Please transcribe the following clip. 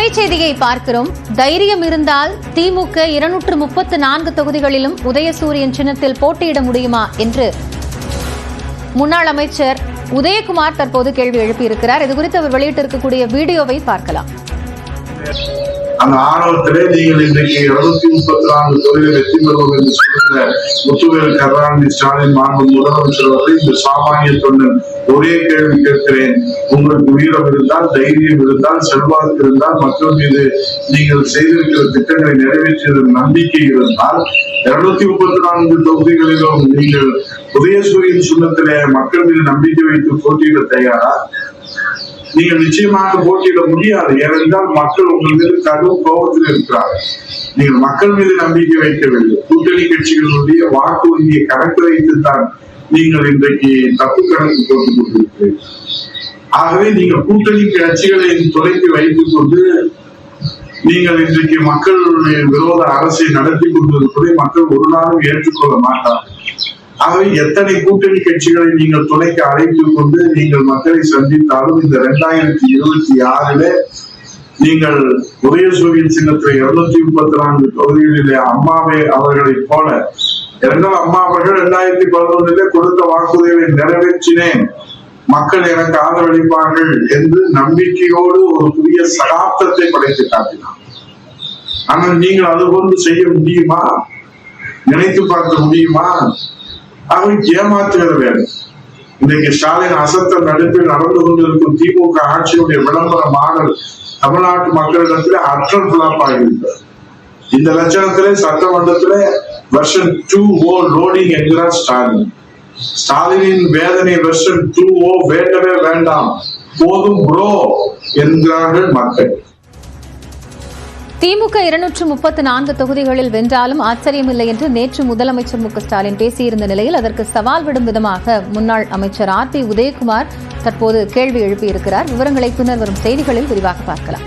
அண்மை செய்தியை பார்க்கிறோம். தைரியம் இருந்தால் திமுக 234 தொகுதிகளிலும் உதயசூரியன் சின்னத்தில் போட்டியிட முடியுமா என்று முன்னாள் அமைச்சர் உதயகுமார் தற்போது கேள்வி எழுப்பியிருக்கிறார். இதுகுறித்து அவர் வெளியிட்டிருக்கக்கூடிய வீடியோவை பார்க்கலாம். அந்த ஆணவத்திலே நீங்கள் இன்றைக்கு 234 தொகுதியில் வெற்றி பெறுவோம் என்று சொல்லுகிற முத்துவேல் கருணாநிதி ஸ்டாலின் மாண்பு முதலமைச்சர் அவர்கள் இந்த சாமானிய தொண்டன் ஒரே கேள்வி கேட்கிறேன். உங்களுக்கு வீரம் இருந்தால், தைரியம் இருந்தால், செல்வாக்கு இருந்தால், மக்கள் மீது நீங்கள் செய்திருக்கிற திட்டங்களை நிறைவேற்றிய நம்பிக்கை இருந்தால் 234 தொகுதிகளிலும் நீங்கள் உதயசூரியன் சின்னத்திலே மக்கள் மீது நம்பிக்கை வைத்து போட்டியிட தயாரா? நீங்கள் நிச்சயமாக போட்டியிட முடியாது. ஏனென்றால் மக்கள் உங்கள் மீது கடும் கோபத்தில் இருக்கிறார்கள். நீங்கள் மக்கள் மீது நம்பிக்கை வைக்கவில்லை. கூட்டணி கட்சிகளுடைய வாக்கு வங்கியை கணக்கு வைத்துத்தான் நீங்கள் இன்றைக்கு தப்பு கணக்கு போட்டுக் கொண்டிருக்கிறீர்கள். ஆகவே நீங்கள் கூட்டணி கட்சிகளை துறைக்கு வைத்துக் கொண்டு நீங்கள் இன்றைக்கு மக்கள் விரோத அரசை நடத்தி கொண்டிருப்பதை மக்கள் ஒரு நாளும் ஏற்றுக்கொள்ள மாட்டார்கள். ஆகவே எத்தனை கூட்டணி கட்சிகளை நீங்கள் துணைக்கு அழைத்துக் கொண்டு நீங்கள் மக்களை சந்தித்தாலும் இந்த 2026 நீங்கள் உதயசூரியன் சின்னத்தில் 234 தொகுதிகளிலே அம்மாவை அவர்களை போல இரண்டாம் அம்மா அவர்கள் 2011 கொடுத்த வாக்குறுதிகளை நிறைவேற்றினேன், மக்கள் எனக்கு ஆதரவளிப்பார்கள் என்று நம்பிக்கையோடு ஒரு புதிய சகாப்தத்தை படைத்து காட்டினார். ஆனால் நீங்கள் அதுபோன்று செய்ய முடியுமா? நினைத்து பார்க்க முடியுமா? அவை ஏமாற்றுவது வேறு. இன்றைக்கு ஸ்டாலின் அசத்தல் நடுப்பில் நடந்து கொண்டிருக்கும் திமுக ஆட்சியுடைய விளம்பர மாடல் தமிழ்நாட்டு மக்களிடத்திலே அற்றல் பிளாப் ஆகிவிட்டார். இந்த லட்சணத்திலே சட்டமன்றத்திலே வெர்ஷன் 2.0 லோடிங் என்கிறார் ஸ்டாலின். ஸ்டாலினின் வேதனை வெர்ஷன் 2.0 வேண்டவே வேண்டாம், போதும் ப்ரோ என்கிறார்கள் மக்கள். திமுக 234 தொகுதிகளில் வென்றாலும் ஆச்சரியமில்லை என்று நேற்று முதலமைச்சர் மு க ஸ்டாலின் பேசியிருந்த நிலையில் அதற்கு சவால் விடும் விதமாக முன்னாள் அமைச்சர் RB உதயகுமார் தற்போது கேள்வி எழுப்பியிருக்கிறார். விவரங்களை பின்னர் வரும் செய்திகளில் விரிவாக பார்க்கலாம்.